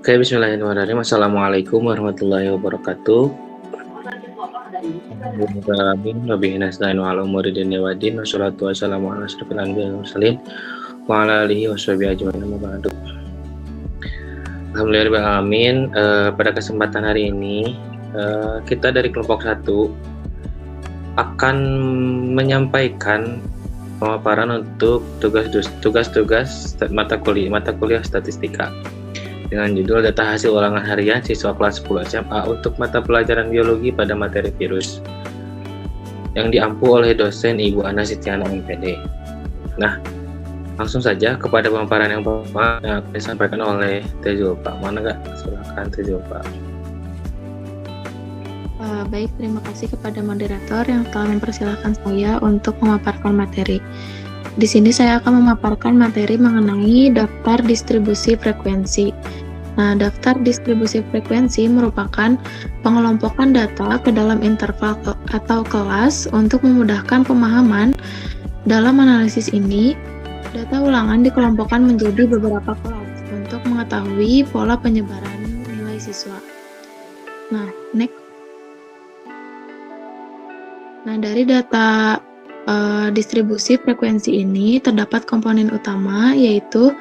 Oke, bismillahirrahmanirrahim. Assalamualaikum warahmatullahi wabarakatuh. Alhamdulillahirrahmanirrahim. Wabihi nasta'inu ala umuri dunya waddin. Wassalatu wassalamu ala asyrofil anbiya'i wal mursalin wa ala alihi washabihi ajmain. Amma ba'du. Alhamdulillahirrahmanirrahim. Pada kesempatan hari ini kita dari kelompok 1 akan menyampaikan pemaparan untuk tugas-tugas mata kuliah statistika dengan judul data hasil ulangan harian siswa kelas 10 SMA untuk mata pelajaran biologi pada materi virus yang diampu oleh dosen Ibu Ana Sitiana MPD. Nah, langsung saja kepada pemaparan yang pertama yang akan disampaikan oleh Teh Zulfa. Mana nggak? Silakan Teh Zulfa. Baik, terima kasih kepada moderator yang telah mempersilahkan saya untuk memaparkan materi. Di sini saya akan memaparkan materi mengenai daftar distribusi frekuensi. Nah, daftar distribusi frekuensi merupakan pengelompokan data ke dalam interval atau kelas untuk memudahkan pemahaman. Dalam analisis ini, data ulangan dikelompokkan menjadi beberapa kelas untuk mengetahui pola penyebaran nilai siswa. Nah, next. Nah, dari data distribusi frekuensi ini terdapat komponen utama yaitu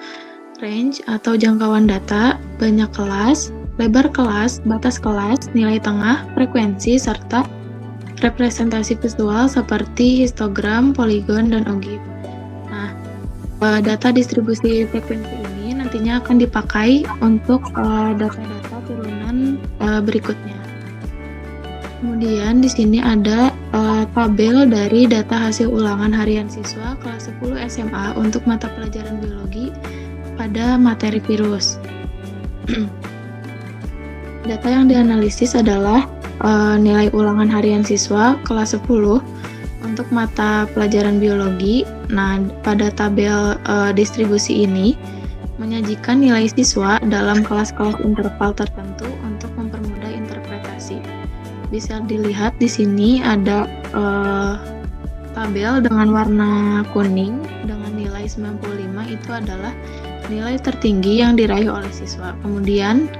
range atau jangkauan data, banyak kelas, lebar kelas, batas kelas, nilai tengah, frekuensi, serta representasi visual seperti histogram, poligon, dan ogive. Nah, data distribusi frekuensi ini nantinya akan dipakai untuk data-data turunan berikutnya. Kemudian di sini ada tabel dari data hasil ulangan harian siswa kelas 10 SMA untuk mata pelajaran biologi pada materi virus. Data yang dianalisis adalah nilai ulangan harian siswa kelas 10 untuk mata pelajaran biologi. Nah, pada tabel distribusi ini menyajikan nilai siswa dalam kelas-kelas interval tertentu untuk mempermudah interpretasi. Bisa dilihat di sini ada tabel dengan warna kuning dengan nilai 95 itu adalah nilai tertinggi yang diraih oleh siswa. Kemudian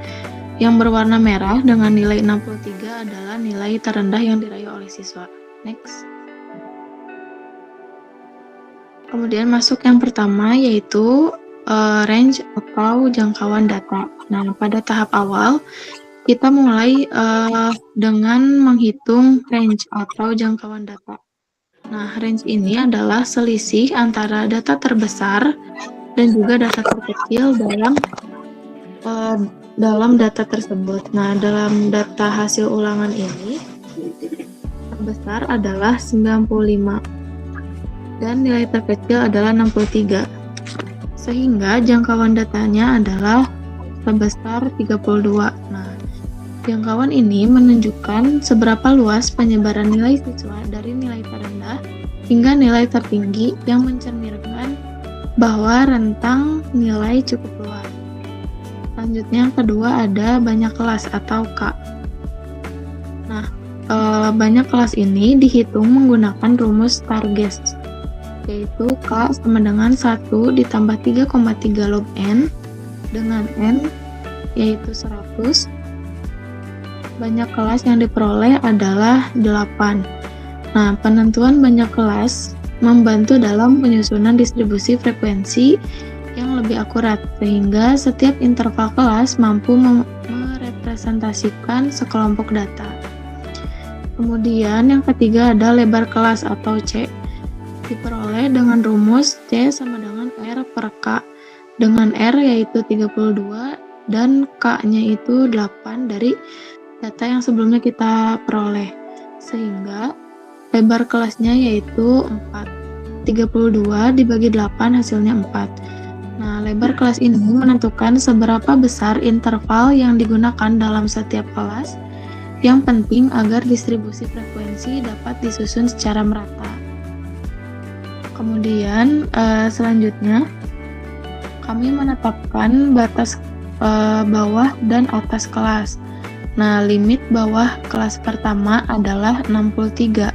yang berwarna merah dengan nilai 63 adalah nilai terendah yang diraih oleh siswa. Next. Kemudian masuk yang pertama yaitu range atau jangkauan data. Nah, pada tahap awal kita mulai dengan menghitung range atau jangkauan data. Nah, range ini adalah selisih antara data terbesar dan juga data terkecil dalam data tersebut. Nah, dalam data hasil ulangan ini terbesar adalah 95 dan nilai terkecil adalah 63. Sehingga jangkauan datanya adalah sebesar 32. Nah, jangkauan ini menunjukkan seberapa luas penyebaran nilai siswa dari nilai terendah hingga nilai tertinggi yang mencerminkan bahwa rentang nilai cukup luas. Selanjutnya yang kedua ada banyak kelas atau K. Nah, banyak kelas ini dihitung menggunakan rumus Stargest, yaitu K sama dengan 1 ditambah 3,3 log N dengan N yaitu 100. Banyak kelas yang diperoleh adalah 8. Nah, penentuan banyak kelas membantu dalam penyusunan distribusi frekuensi yang lebih akurat, sehingga setiap interval kelas mampu merepresentasikan sekelompok data. Kemudian yang ketiga ada lebar kelas atau C, diperoleh dengan rumus C sama dengan R per K, dengan R yaitu 32 dan K-nya itu 8 dari data yang sebelumnya kita peroleh, sehingga lebar kelasnya yaitu 4. 32 dibagi 8 hasilnya 4. Nah, lebar kelas ini menentukan seberapa besar interval yang digunakan dalam setiap kelas. Yang penting agar distribusi frekuensi dapat disusun secara merata. Kemudian selanjutnya kami menetapkan batas bawah dan atas kelas. Nah, limit bawah kelas pertama adalah 63.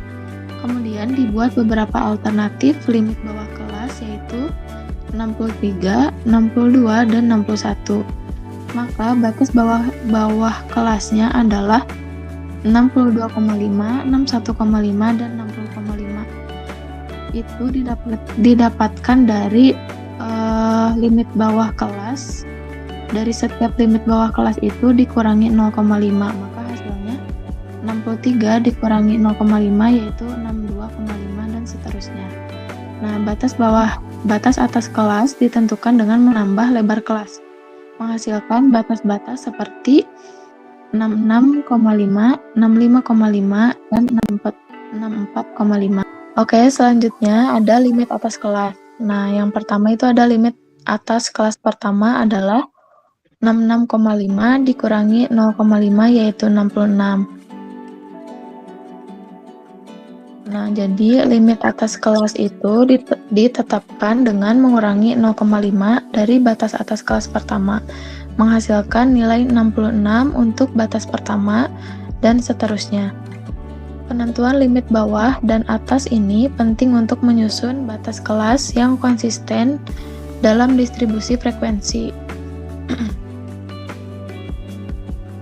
Kemudian dibuat beberapa alternatif limit bawah kelas yaitu 63, 62, dan 61. maka batas bawah kelasnya adalah 62,5, 61,5, dan 60,5. Itu didapatkan dari limit bawah kelas. Dari setiap limit bawah kelas itu dikurangi 0,5, maka hasilnya 63 dikurangi 0,5 yaitu 62,5 dan seterusnya. Nah, batas atas kelas ditentukan dengan menambah lebar kelas, menghasilkan batas-batas seperti 66,5, 65,5, dan 64,5. Oke, selanjutnya ada limit atas kelas. Nah, yang pertama itu ada limit atas kelas pertama adalah 66,5 dikurangi 0,5 yaitu 66. Nah, jadi limit atas kelas itu ditetapkan dengan mengurangi 0,5 dari batas atas kelas pertama, menghasilkan nilai 66 untuk batas pertama, dan seterusnya. Penentuan limit bawah dan atas ini penting untuk menyusun batas kelas yang konsisten dalam distribusi frekuensi.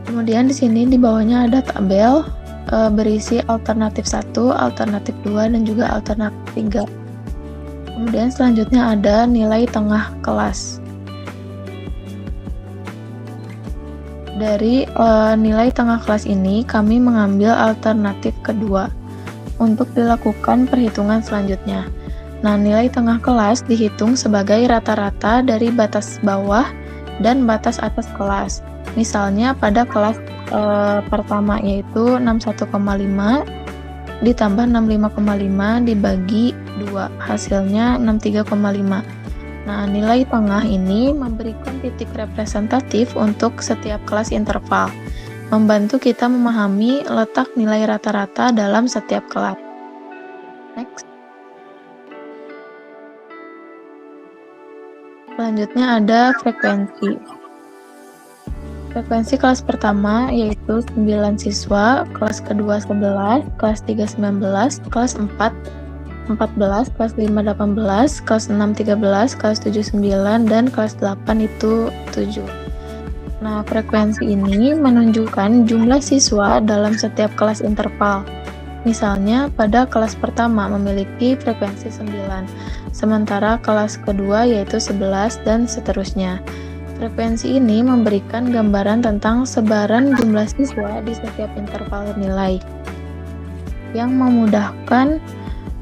Kemudian di sini di bawahnya ada tabel berisi alternatif 1, alternatif 2, dan juga alternatif 3. Kemudian selanjutnya ada nilai tengah kelas. Dari nilai tengah kelas ini kami mengambil alternatif kedua untuk dilakukan perhitungan selanjutnya. Nah, nilai tengah kelas dihitung sebagai rata-rata dari batas bawah dan batas atas kelas. Misalnya pada kelas pertama yaitu 61,5 ditambah 65,5 dibagi 2, hasilnya 63,5. Nah, nilai tengah ini memberikan titik representatif untuk setiap kelas interval, membantu kita memahami letak nilai rata-rata dalam setiap kelas. Next. Selanjutnya ada frekuensi. Frekuensi kelas pertama yaitu 9 siswa, kelas kedua 11, kelas 3 19, kelas 4 14, kelas 5 18, kelas 6 13, kelas 7 9, dan kelas 8 itu 7. Nah, frekuensi ini menunjukkan jumlah siswa dalam setiap kelas interval. Misalnya pada kelas pertama memiliki frekuensi 9, sementara kelas kedua yaitu 11, dan seterusnya. Frekuensi ini memberikan gambaran tentang sebaran jumlah siswa di setiap interval nilai, yang memudahkan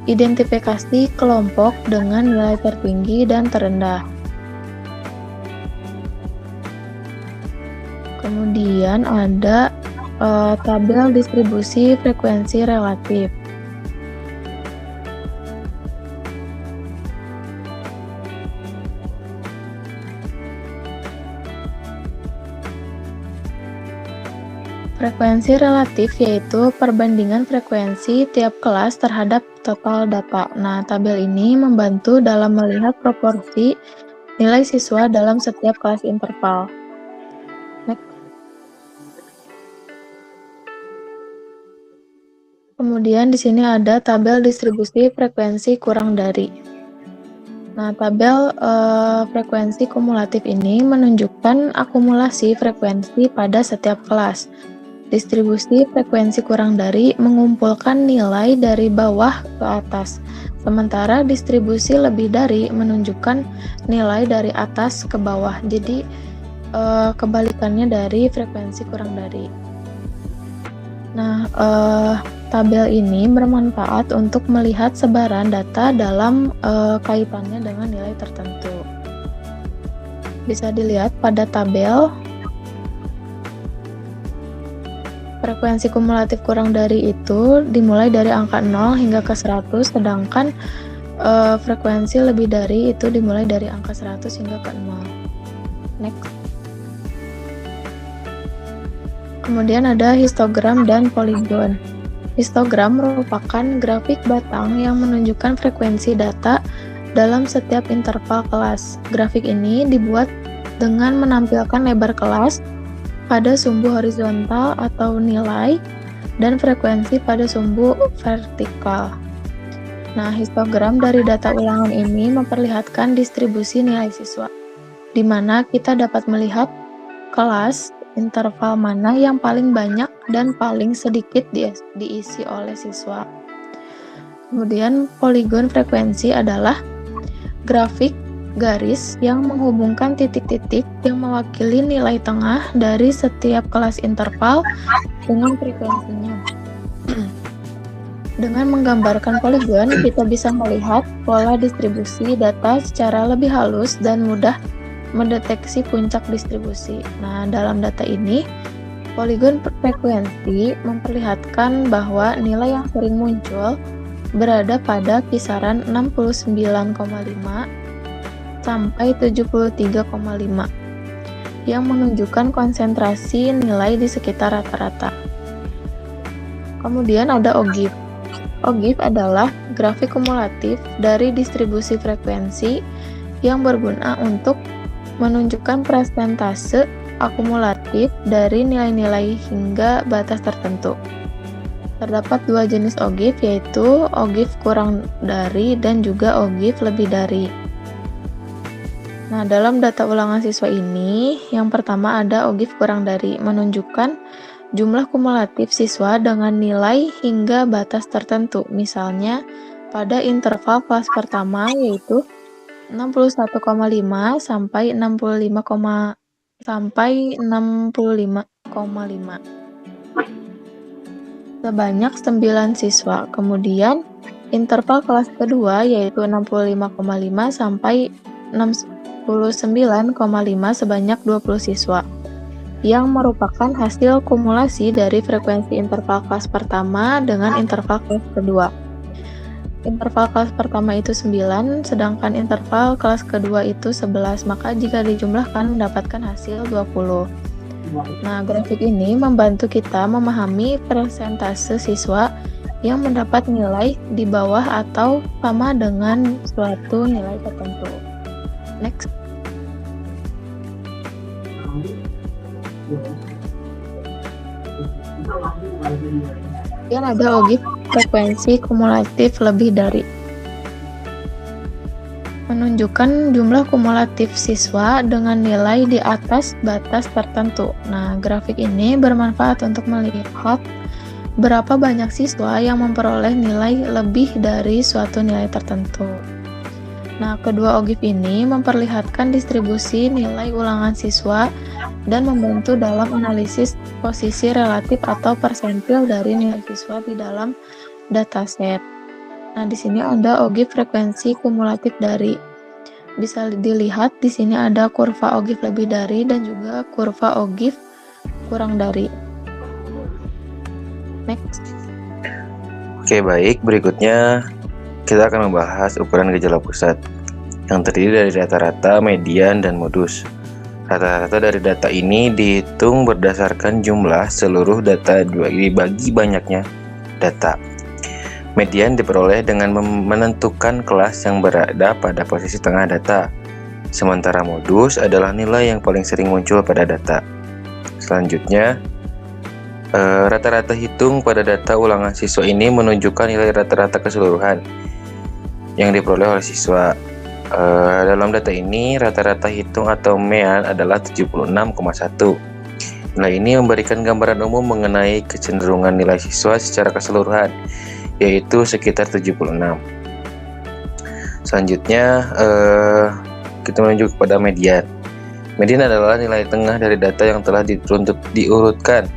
identifikasi kelompok dengan nilai tertinggi dan terendah. Kemudian ada tabel distribusi frekuensi relatif. Frekuensi relatif yaitu perbandingan frekuensi tiap kelas terhadap total data. Nah, tabel ini membantu dalam melihat proporsi nilai siswa dalam setiap kelas interval. Next. Kemudian di sini ada tabel distribusi frekuensi kurang dari. Nah, tabel frekuensi kumulatif ini menunjukkan akumulasi frekuensi pada setiap kelas. Distribusi frekuensi kurang dari mengumpulkan nilai dari bawah ke atas, sementara distribusi lebih dari menunjukkan nilai dari atas ke bawah. Jadi kebalikannya dari frekuensi kurang dari. Nah, tabel ini bermanfaat untuk melihat sebaran data dalam kaitannya dengan nilai tertentu. Bisa dilihat pada tabel. Frekuensi kumulatif kurang dari itu dimulai dari angka 0 hingga ke 100, sedangkan frekuensi lebih dari itu dimulai dari angka 100 hingga ke 0. Next. Kemudian ada histogram dan poligon. Histogram merupakan grafik batang yang menunjukkan frekuensi data dalam setiap interval kelas. Grafik ini dibuat dengan menampilkan lebar kelas pada sumbu horizontal atau nilai, dan frekuensi pada sumbu vertikal. Nah, histogram dari data ulangan ini memperlihatkan distribusi nilai siswa, di mana kita dapat melihat kelas interval mana yang paling banyak dan paling sedikit diisi oleh siswa. Kemudian poligon frekuensi adalah grafik garis yang menghubungkan titik-titik yang mewakili nilai tengah dari setiap kelas interval dengan frekuensinya. Dengan menggambarkan poligon, kita bisa melihat pola distribusi data secara lebih halus dan mudah mendeteksi puncak distribusi. Nah, dalam data ini, poligon frekuensi memperlihatkan bahwa nilai yang sering muncul berada pada kisaran 69,5 sampai 73,5 yang menunjukkan konsentrasi nilai di sekitar rata-rata. Kemudian ada OGIF. OGIF adalah grafik kumulatif dari distribusi frekuensi yang berguna untuk menunjukkan persentase akumulatif dari nilai-nilai hingga batas tertentu. Terdapat dua jenis OGIF, yaitu OGIF kurang dari dan juga OGIF lebih dari. Nah, dalam data ulangan siswa ini, yang pertama ada OGIF kurang dari, menunjukkan jumlah kumulatif siswa dengan nilai hingga batas tertentu. Misalnya, pada interval kelas pertama yaitu 61,5 sampai 65,5. Sebanyak 9 siswa. Kemudian interval kelas kedua yaitu 65,5 sampai 69,5 sebanyak 20 siswa, yang merupakan hasil kumulasi dari frekuensi interval kelas pertama dengan interval kelas kedua. Interval kelas pertama itu 9, sedangkan interval kelas kedua itu 11, maka jika dijumlahkan mendapatkan hasil 20. Nah, grafik ini membantu kita memahami persentase siswa yang mendapat nilai di bawah atau sama dengan suatu nilai tertentu. Next. Kemudian ada OGIF frekuensi kumulatif lebih dari, menunjukkan jumlah kumulatif siswa dengan nilai di atas batas tertentu. Nah, grafik ini bermanfaat untuk melihat berapa banyak siswa yang memperoleh nilai lebih dari suatu nilai tertentu. Nah, kedua OGIF ini memperlihatkan distribusi nilai ulangan siswa dan membantu dalam analisis posisi relatif atau persentil dari nilai siswa di dalam dataset. Nah, di sini ada OGIF frekuensi kumulatif dari. Bisa dilihat di sini ada kurva OGIF lebih dari dan juga kurva OGIF kurang dari. Next. Oke, baik. Berikutnya kita akan membahas ukuran gejala pusat yang terdiri dari rata-rata, median, dan modus. Rata-rata dari data ini dihitung berdasarkan jumlah seluruh data dibagi banyaknya data. Median diperoleh dengan menentukan kelas yang berada pada posisi tengah data. Sementara modus adalah nilai yang paling sering muncul pada data. Selanjutnya, rata-rata hitung pada data ulangan siswa ini menunjukkan nilai rata-rata keseluruhan yang diperoleh oleh siswa. Dalam data ini, rata-rata hitung atau MEAN adalah 76,1. Nilai ini memberikan gambaran umum mengenai kecenderungan nilai siswa secara keseluruhan, yaitu sekitar 76. Selanjutnya, kita menuju kepada median. Median adalah nilai tengah dari data yang telah diurutkan.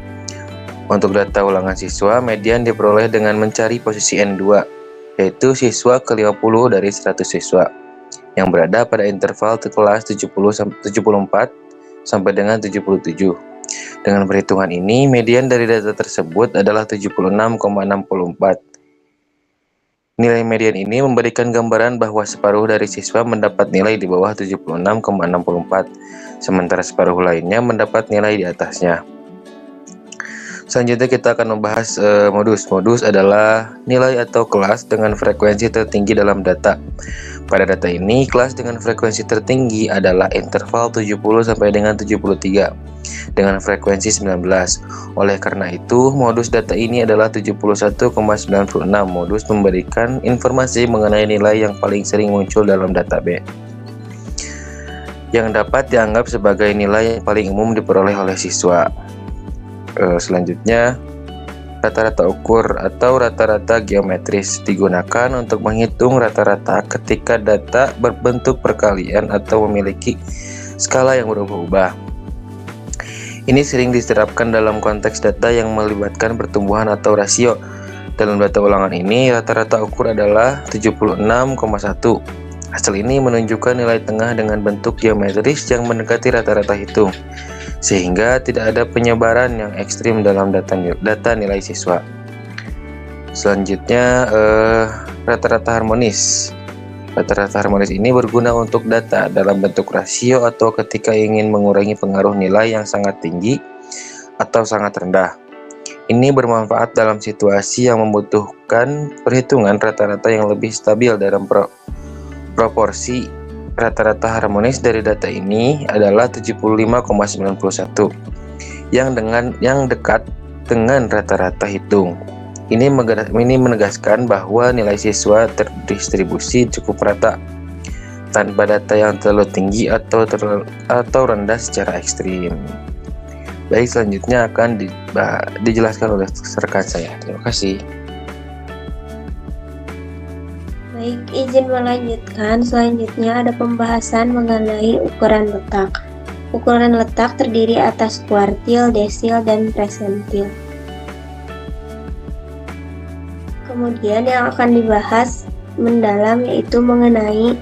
Untuk data ulangan siswa, median diperoleh dengan mencari posisi N2, yaitu siswa ke-50 dari 100 siswa, yang berada pada interval kelas 74 sampai dengan 77. Dengan perhitungan ini, median dari data tersebut adalah 76,64. Nilai median ini memberikan gambaran bahwa separuh dari siswa mendapat nilai di bawah 76,64, sementara separuh lainnya mendapat nilai di atasnya. Selanjutnya kita akan membahas modus. Modus adalah nilai atau kelas dengan frekuensi tertinggi dalam data. Pada data ini, kelas dengan frekuensi tertinggi adalah interval 70 sampai dengan 73 dengan frekuensi 19. Oleh karena itu, modus data ini adalah 71,96. Modus memberikan informasi mengenai nilai yang paling sering muncul dalam data B. yang dapat dianggap sebagai nilai yang paling umum diperoleh oleh siswa. Selanjutnya, rata-rata ukur atau rata-rata geometris digunakan untuk menghitung rata-rata ketika data berbentuk perkalian atau memiliki skala yang berubah-ubah. Ini sering diterapkan dalam konteks data yang melibatkan pertumbuhan atau rasio. Dalam data ulangan ini, rata-rata ukur adalah 76,1. Hasil ini menunjukkan nilai tengah dengan bentuk geometris yang mendekati rata-rata hitung, sehingga tidak ada penyebaran yang ekstrim dalam data nilai siswa. Selanjutnya, rata-rata harmonis. Rata-rata harmonis ini berguna untuk data dalam bentuk rasio atau ketika ingin mengurangi pengaruh nilai yang sangat tinggi atau sangat rendah. Ini bermanfaat dalam situasi yang membutuhkan perhitungan rata-rata yang lebih stabil dalam proporsi. Rata-rata harmonis dari data ini adalah 75,91 yang dekat dengan rata-rata hitung. Ini menegaskan bahwa nilai siswa terdistribusi cukup rata, tanpa data yang terlalu tinggi atau rendah secara ekstrim. Baik, selanjutnya akan dijelaskan oleh rekan saya. Terima kasih. Baik, izin melanjutkan. Selanjutnya ada pembahasan mengenai ukuran letak. Ukuran letak terdiri atas kuartil, desil, dan persentil. Kemudian yang akan dibahas mendalam yaitu mengenai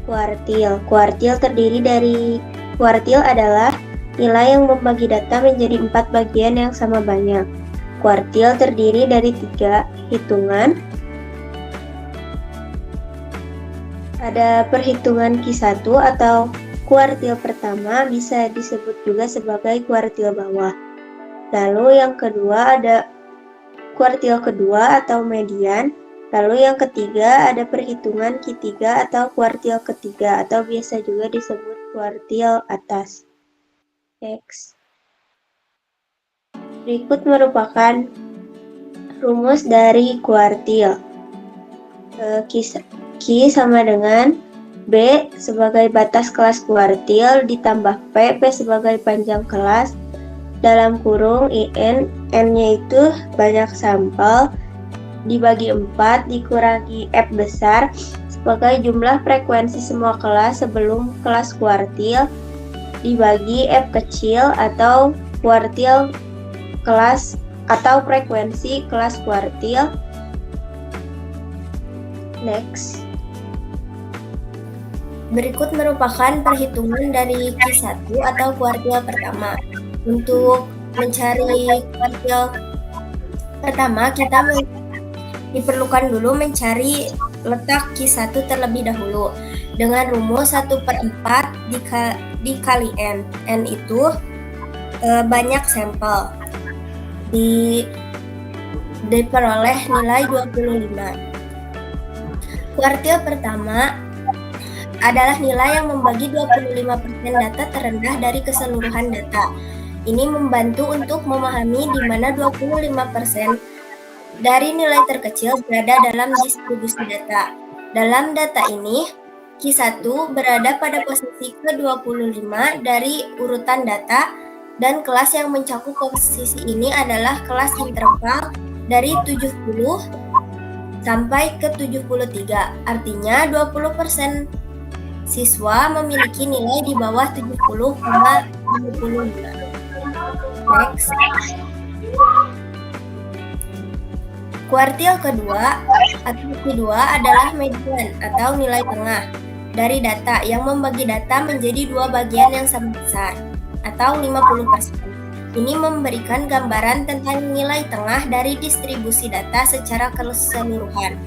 kuartil. Kuartil adalah nilai yang membagi data menjadi 4 bagian yang sama banyak. Kuartil terdiri dari 3 hitungan. Ada perhitungan Q1 atau kuartil pertama, bisa disebut juga sebagai kuartil bawah. Lalu yang kedua ada kuartil kedua atau median. Lalu yang ketiga ada perhitungan Q3 atau kuartil ketiga atau biasa juga disebut kuartil atas. Next. Berikut merupakan rumus dari kuartil. Q sama dengan B sebagai batas kelas kuartil ditambah P sebagai panjang kelas, dalam kurung IN, N-nya itu banyak sampel, dibagi 4 dikurangi F besar sebagai jumlah frekuensi semua kelas sebelum kelas kuartil, dibagi F kecil atau kuartil kelas atau frekuensi kelas kuartil. Next. Berikut merupakan perhitungan dari Q1 atau kuartil pertama. Untuk mencari kuartil pertama, kita diperlukan dulu mencari letak Q1 terlebih dahulu dengan rumus 1/4 dikali N. N itu banyak sampel. Diperoleh nilai 25. Kuartil pertama adalah nilai yang membagi 25% data terendah dari keseluruhan data. Ini membantu untuk memahami di mana 25% dari nilai terkecil berada dalam distribusi data. Dalam data ini, Q1 berada pada posisi ke-25 dari urutan data, dan kelas yang mencakup posisi ini adalah kelas interval dari 70 sampai ke 73. Artinya 20% siswa memiliki nilai di bawah 70,25. Next. Kuartil kedua atau Q2 adalah median atau nilai tengah dari data yang membagi data menjadi 2 bagian yang sama besar atau 50%. Ini memberikan gambaran tentang nilai tengah dari distribusi data secara keseluruhan.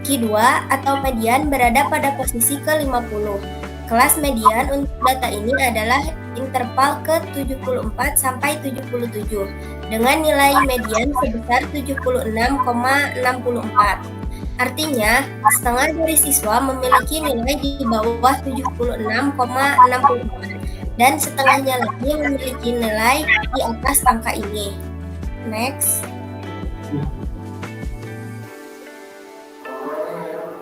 Q2 atau median berada pada posisi ke-50. Kelas median untuk data ini adalah interval ke-74 sampai 77 dengan nilai median sebesar 76,64. Artinya, setengah dari siswa memiliki nilai di bawah 76,64 dan setengahnya lagi memiliki nilai di atas angka ini. Next.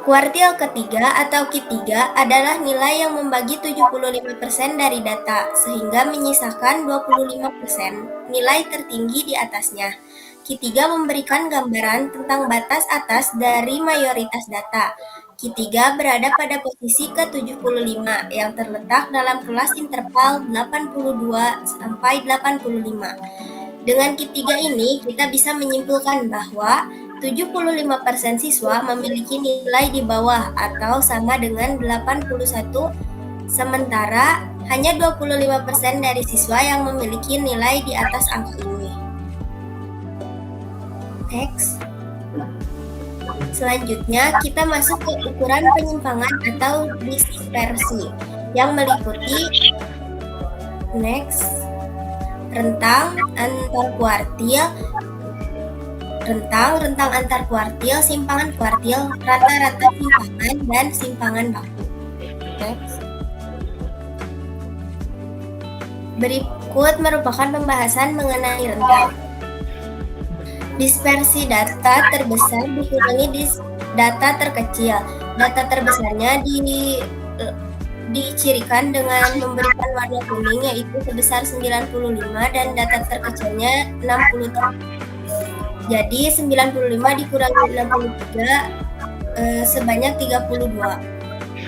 Kuartil ketiga atau Q3 adalah nilai yang membagi 75% dari data, sehingga menyisakan 25% nilai tertinggi di atasnya. Q3 memberikan gambaran tentang batas atas dari mayoritas data. Q3 berada pada posisi ke-75 yang terletak dalam kelas interval 82 sampai 85. Dengan Q3 ini, kita bisa menyimpulkan bahwa 75% siswa memiliki nilai di bawah atau sama dengan 81, sementara hanya 25% dari siswa yang memiliki nilai di atas angka ini. Next. Selanjutnya, kita masuk ke ukuran penyimpangan atau dispersi yang meliputi rentang antar kuartil, simpangan kuartil, rata-rata simpangan, dan simpangan baku. Next. Berikut merupakan pembahasan mengenai rentang. Dispersi data terbesar dikurangi data terkecil. Data terbesarnya dicirikan dengan memberikan warna kuning, yaitu sebesar 95, dan data terkecilnya 60. Jadi 95 dikurangi 63 sebanyak 32.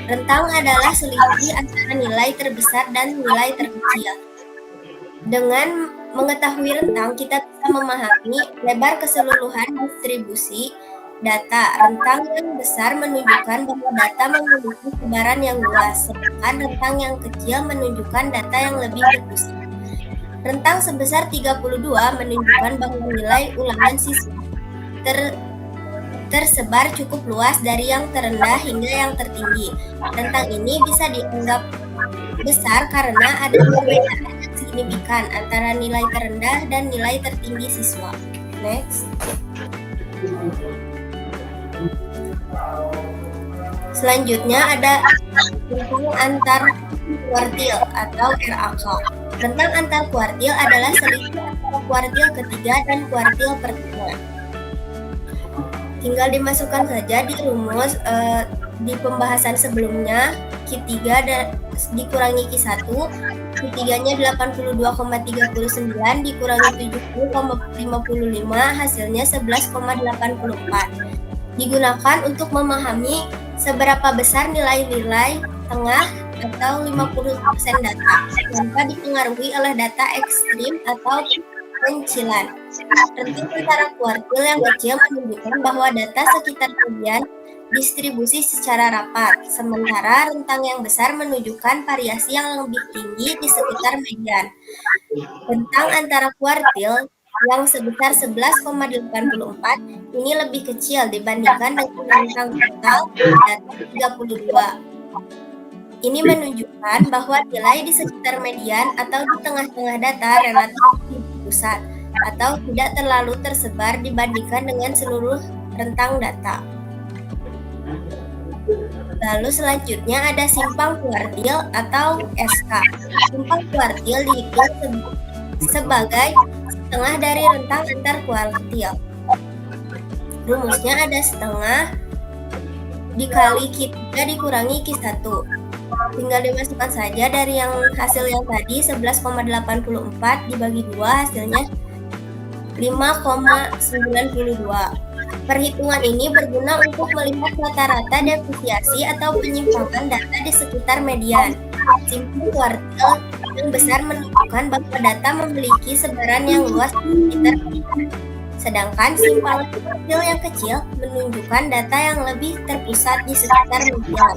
Rentang adalah selisih antara nilai terbesar dan nilai terkecil. Dengan mengetahui rentang, kita bisa memahami lebar keseluruhan distribusi data. Rentang yang besar menunjukkan bahwa data memiliki sebaran yang luas, sedangkan rentang yang kecil menunjukkan data yang lebih berpusat. Rentang sebesar 32 menunjukkan bahwa nilai ulangan siswa tersebar cukup luas dari yang terendah hingga yang tertinggi. Rentang ini bisa dianggap besar karena ada perbedaan yang signifikan antara nilai terendah dan nilai tertinggi siswa. Next. Selanjutnya ada rentang antar kuartil atau RAK. Rentang antar kuartil adalah selisih antara kuartil ketiga dan kuartil pertama. Tinggal dimasukkan saja di rumus di pembahasan sebelumnya. Q3 dikurangi Q1, Q3-nya 82,39 dikurangi 70,55, hasilnya 11,84. Digunakan untuk memahami seberapa besar nilai-nilai tengah atau 50% data tanpa dipengaruhi oleh data ekstrim atau pencilan. Rentang antara kuartil yang kecil menunjukkan bahwa data sekitar median distribusi secara rapat, sementara rentang yang besar menunjukkan variasi yang lebih tinggi di sekitar median. Rentang antara kuartil yang sebesar 11,84 ini lebih kecil dibandingkan dengan rentang total data 32. Ini menunjukkan bahwa nilai di sekitar median atau di tengah-tengah data relatif lebih pusat atau tidak terlalu tersebar dibandingkan dengan seluruh rentang data. Lalu selanjutnya ada simpang kuartil atau SK. Simpang kuartil dihitung sebagai setengah dari rentang antar kuartil. Rumusnya ada setengah dikali Q3 dikurangi Q1. Tinggal dimasukkan saja dari yang hasil yang tadi 11,84 dibagi 2, hasilnya 5,92. Perhitungan ini berguna untuk melihat rata-rata deviasi atau penyimpangan data di sekitar median. Simpang kuartil yang besar menunjukkan bahwa data memiliki sebaran yang luas di sekitar median. Sedangkan simpangan kuartil yang kecil menunjukkan data yang lebih terpusat di sekitar median.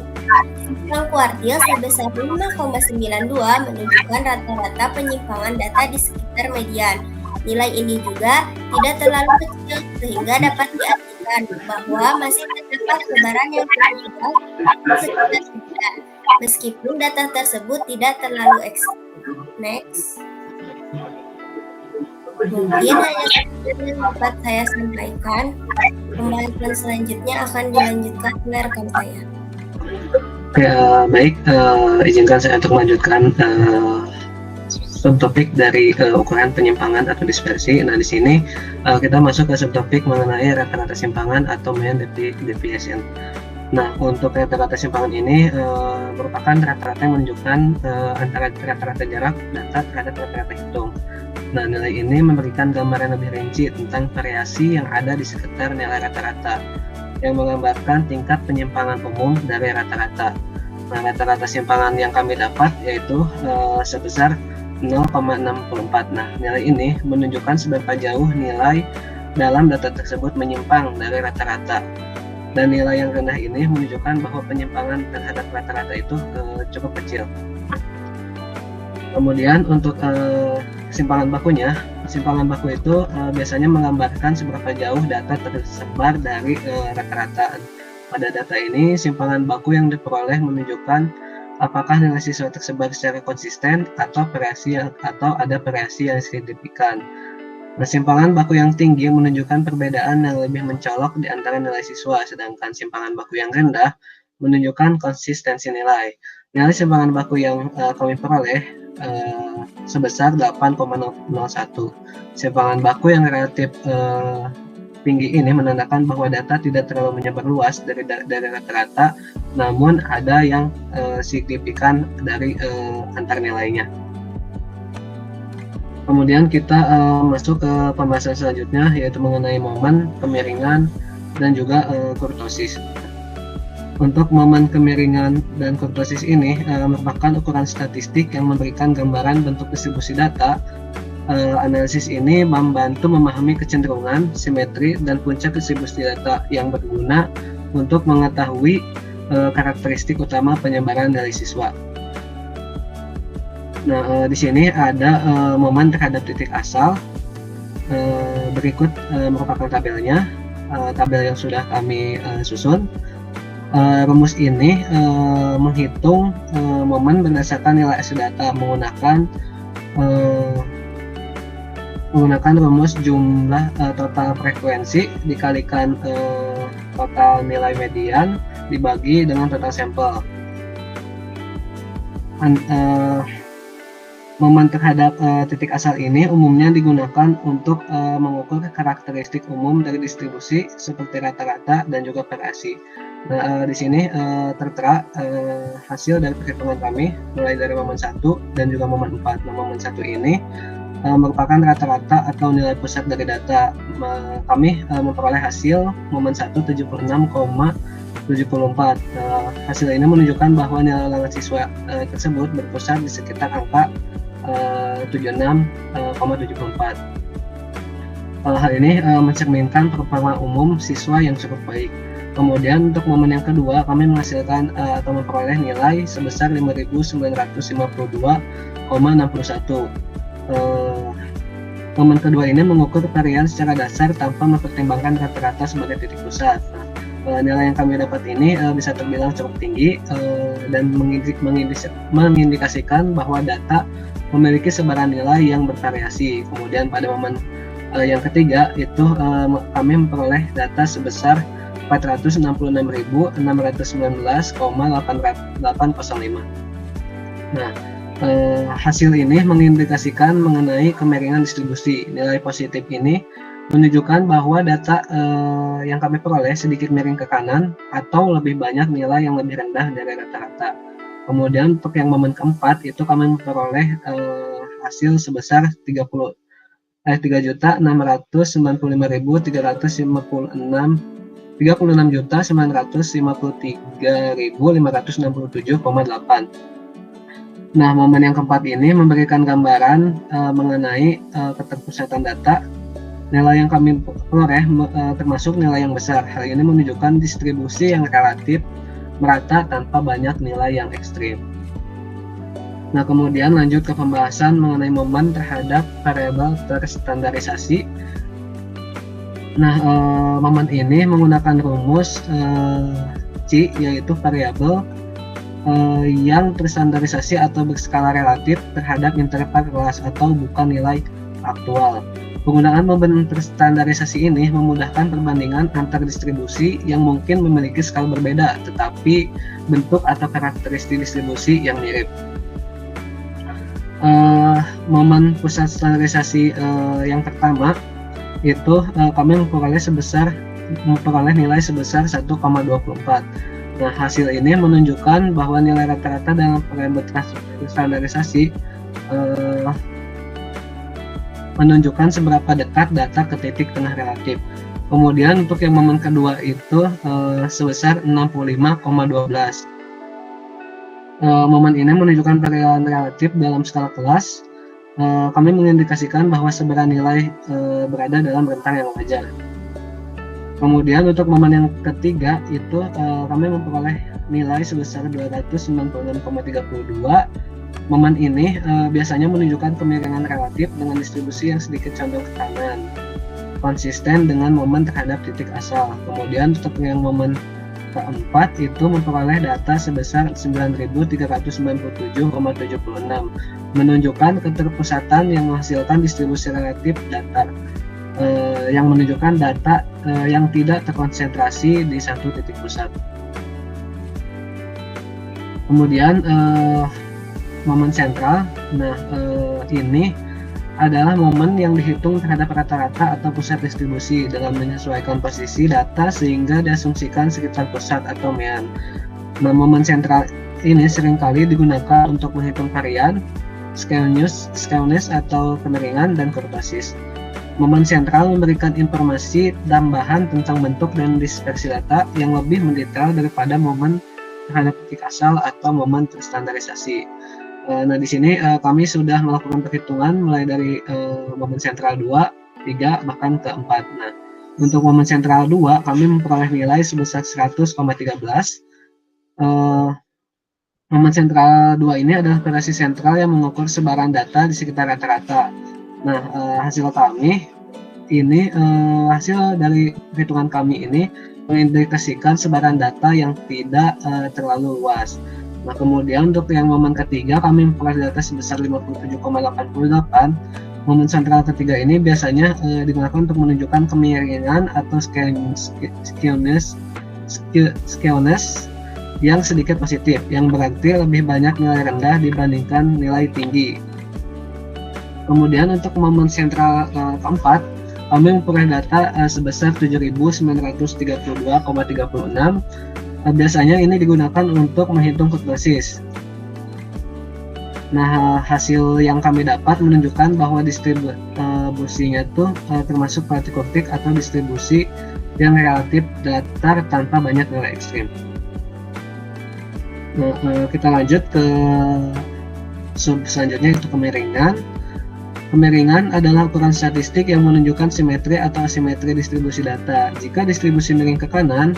Simpang kuartil sebesar 5,92 menunjukkan rata-rata penyimpangan data di sekitar median. Nilai ini juga tidak terlalu kecil sehingga dapat diartikan bahwa masih terdapat sebaran yang cukup luas di sekitar median, meskipun data tersebut tidak terlalu ekstrim. Next. Mungkin hanya yang dapat saya sampaikan. Pembahasan selanjutnya akan dilanjutkan oleh rekan saya. Ya, baik, izinkan saya untuk melanjutkan subtopik dari ukuran penyimpangan atau dispersi. Nah, di sini kita masuk ke subtopik mengenai rata-rata simpangan atau mean deviation. Nah, untuk rata-rata simpangan ini merupakan rata-rata yang menunjukkan antara rata-rata jarak data terhadap rata-rata hitung. Nah, nilai ini memberikan gambaran lebih rinci tentang variasi yang ada di sekitar nilai rata-rata, yang menggambarkan tingkat penyimpangan umum dari rata-rata. Nah, rata-rata simpangan yang kami dapat yaitu sebesar 0,64. Nah, nilai ini menunjukkan seberapa jauh nilai dalam data tersebut menyimpang dari rata-rata. Dan nilai yang rendah ini menunjukkan bahwa penyimpangan terhadap rata-rata itu cukup kecil. Kemudian untuk simpangan bakunya, simpangan baku itu biasanya menggambarkan seberapa jauh data tersebar dari rata-rata. Pada data ini, simpangan baku yang diperoleh menunjukkan apakah nilai siswa tersebar secara konsisten atau ada variasi yang signifikan. Nah, simpangan baku yang tinggi menunjukkan perbedaan yang lebih mencolok di antara nilai siswa, sedangkan simpangan baku yang rendah menunjukkan konsistensi nilai. Nilai simpangan baku yang kami peroleh sebesar 8,01. Simpangan baku yang relatif tinggi ini menandakan bahwa data tidak terlalu menyebar luas dari rata-rata, namun ada yang signifikan dari antar nilainya. Kemudian kita masuk ke pembahasan selanjutnya, yaitu mengenai momen, kemiringan, dan juga kurtosis. Untuk momen, kemiringan, dan kurtosis ini merupakan ukuran statistik yang memberikan gambaran bentuk distribusi data. Analisis ini membantu memahami kecenderungan, simetri, dan puncak distribusi data yang berguna untuk mengetahui karakteristik utama penyebaran dari siswa. Nah, di sini ada momen terhadap titik asal. Berikut merupakan tabelnya, tabel yang sudah kami susun. Rumus ini menghitung momen berdasarkan nilai hasil data menggunakan rumus jumlah total frekuensi dikalikan total nilai median dibagi dengan total sampel. Momen terhadap titik asal ini umumnya digunakan untuk mengukur karakteristik umum dari distribusi seperti rata-rata dan juga variasi. Nah, di sini tertera hasil dari perhitungan kami mulai dari momen 1 dan juga momen 4. Nah, momen 1 ini merupakan rata-rata atau nilai pusat dari data. Kami memperoleh hasil momen 1 76,74. Hasil ini menunjukkan bahwa nilai ulangan siswa tersebut berpusat di sekitar angka 76,74. Hal ini mencerminkan performa umum siswa yang cukup baik. Kemudian untuk momen yang kedua, kami menghasilkan atau memperoleh nilai sebesar 5.952,61. Momen kedua ini mengukur varian secara dasar tanpa mempertimbangkan rata-rata sebagai titik pusat. Nilai yang kami dapat ini bisa terbilang cukup tinggi dan mengindikasikan bahwa data memiliki sebaran nilai yang bervariasi. Kemudian pada momen yang ketiga itu kami memperoleh data sebesar 466.619,805. Nah, hasil ini mengindikasikan mengenai kemiringan distribusi. Nilai positif ini menunjukkan bahwa data yang kami peroleh sedikit miring ke kanan atau lebih banyak nilai yang lebih rendah dari rata-rata. Kemudian untuk yang momen keempat itu kami memperoleh hasil sebesar 36.953.567,8. Nah, momen yang keempat ini memberikan gambaran mengenai keterpusatan data. Nilai yang kami peroleh termasuk nilai yang besar. Hal ini menunjukkan distribusi yang relatif merata tanpa banyak nilai yang ekstrim. Nah, kemudian lanjut ke pembahasan mengenai momen terhadap variabel terstandarisasi. Nah, momen ini menggunakan rumus C, yaitu variabel yang terstandarisasi atau berskala relatif terhadap interval kelas atau bukan nilai aktual. Penggunaan momen terstandarisasi ini memudahkan perbandingan antar distribusi yang mungkin memiliki skala berbeda, tetapi bentuk atau karakteristik distribusi yang mirip. Momen pusat standarisasi yang pertama itu kami memperoleh nilai sebesar 1,24. Nah, hasil ini menunjukkan bahwa nilai rata-rata dalam variabel standarisasi menunjukkan seberapa dekat data ke titik tengah relatif. Kemudian untuk yang momen kedua itu sebesar 65,12. Momen ini menunjukkan variabel relatif dalam skala kelas. Kami mengindikasikan bahwa sebenarnya nilai berada dalam rentang yang wajar. Kemudian untuk momen yang ketiga itu kami memperoleh nilai sebesar 296,32. Momen ini biasanya menunjukkan kemiringan relatif dengan distribusi yang sedikit condong ke kanan, konsisten dengan momen terhadap titik asal. Kemudian untuk yang momen keempat itu memperoleh data sebesar 9.397,76, menunjukkan keterpusatan yang menghasilkan distribusi relatif datar, yang menunjukkan data yang tidak terkonsentrasi di satu titik pusat. Kemudian momen sentral, nah ini adalah momen yang dihitung terhadap rata-rata atau pusat distribusi dengan menyesuaikan posisi data sehingga diasumsikan sekitar pusat atau mean. Nah, momen sentral ini seringkali digunakan untuk menghitung varian, skewness atau kemiringan, dan kurtosis. Momen sentral memberikan informasi tambahan tentang bentuk dan dispersi data yang lebih mendetail daripada momen terhadap titik asal atau momen terstandarisasi. Nah, di sini kami sudah melakukan perhitungan mulai dari momen sentral 2, 3, bahkan ke 4. Nah, untuk momen sentral 2 kami memperoleh nilai sebesar 100,13. Momen sentral 2 ini adalah variasi sentral yang mengukur sebaran data di sekitar rata-rata. Nah, hasil kami ini, hasil dari perhitungan kami ini mengindikasikan sebaran data yang tidak terlalu luas. Nah, kemudian untuk yang momen ketiga kami memperoleh data sebesar 57,88. Momen sentral ketiga ini biasanya digunakan untuk menunjukkan kemiringan atau skewness yang sedikit positif, yang berarti lebih banyak nilai rendah dibandingkan nilai tinggi. Kemudian untuk momen sentral keempat, kami memperoleh data sebesar 7.932,36. Biasanya ini digunakan untuk menghitung kurtosis. Nah, hasil yang kami dapat menunjukkan bahwa distribusinya tuh termasuk vertikurtik atau distribusi yang relatif datar tanpa banyak nilai ekstrim. Nah, kita lanjut ke sub selanjutnya, yaitu kemiringan. Kemiringan adalah ukuran statistik yang menunjukkan simetri atau asimetri distribusi data. Jika distribusi miring ke kanan,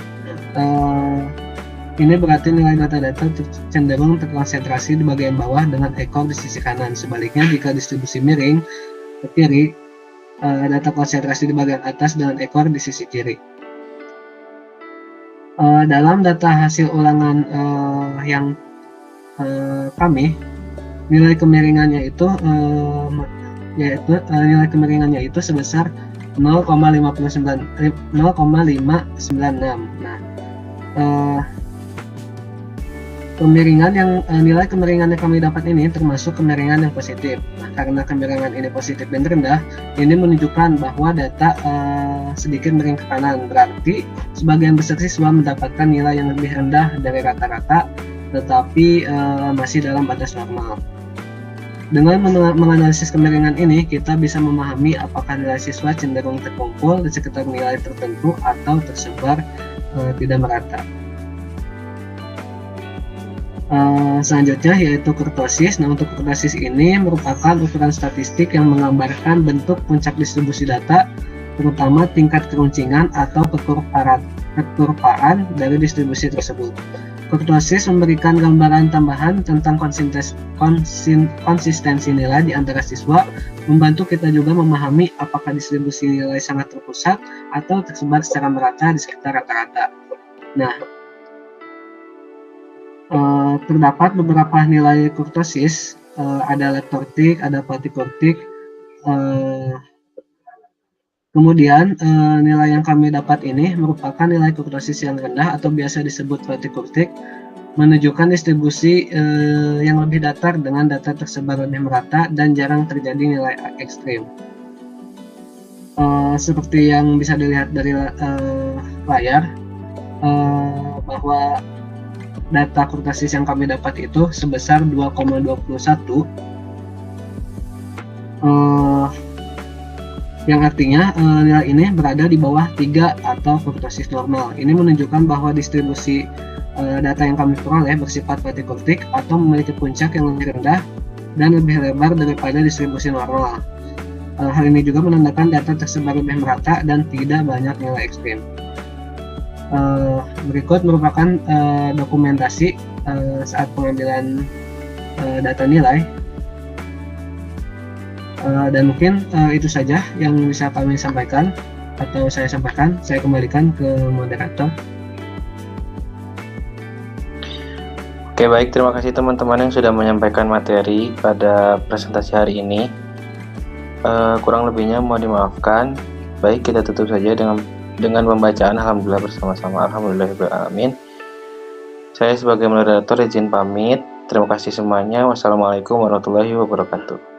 ini berarti nilai data-data cenderung terkonsentrasi di bagian bawah dengan ekor di sisi kanan. Sebaliknya, jika distribusi miring ke kiri, data konsentrasi di bagian atas dengan ekor di sisi kiri. Dalam data hasil ulangan yang kami, nilai kemiringannya itu sebesar 0,596. Nah, nilai kemiringan yang kami dapat ini termasuk kemiringan yang positif. Nah, karena kemiringan ini positif dan rendah, ini menunjukkan bahwa data sedikit miring ke kanan. Berarti sebagian besar siswa mendapatkan nilai yang lebih rendah dari rata-rata, tetapi masih dalam batas normal. Dengan menganalisis kemiringan ini, kita bisa memahami apakah nilai siswa cenderung terkumpul di sekitar nilai tertentu atau tersebar tidak merata. Selanjutnya yaitu kurtosis. Nah, untuk kurtosis ini merupakan ukuran statistik yang menggambarkan bentuk puncak distribusi data, terutama tingkat keruncingan atau kekurvaan dari distribusi tersebut. Kurtosis memberikan gambaran tambahan tentang konsistensi nilai di antara siswa, membantu kita juga memahami apakah distribusi nilai sangat terpusat atau tersebar secara merata di sekitar rata-rata. Nah, terdapat beberapa nilai kurtosis, ada leptortik, ada platikurtik. Kemudian nilai yang kami dapat ini merupakan nilai kurtosis yang rendah atau biasa disebut platikurtik, menunjukkan distribusi yang lebih datar dengan data tersebar lebih merata dan jarang terjadi nilai ekstrim. Seperti yang bisa dilihat dari layar, bahwa data kurtasis yang kami dapat itu sebesar 2,21, yang artinya nilai ini berada di bawah 3 atau kurtosis normal. Ini menunjukkan bahwa distribusi data yang kami peroleh bersifat vertikurtik atau memiliki puncak yang lebih rendah dan lebih lebar daripada distribusi normal. Hal ini juga menandakan data tersebar lebih merata dan tidak banyak nilai ekstrim. Berikut merupakan dokumentasi saat pengambilan data nilai. Dan mungkin itu saja yang bisa kami sampaikan atau saya sampaikan. Saya kembalikan ke moderator. Oke, baik, terima kasih teman-teman yang sudah menyampaikan materi pada presentasi hari ini. Kurang lebihnya mohon dimaafkan. Baik, kita tutup saja dengan pembacaan alhamdulillah bersama-sama. Alhamdulillahirabbil. Saya sebagai moderator izin pamit. Terima kasih semuanya. Wassalamualaikum warahmatullahi wabarakatuh.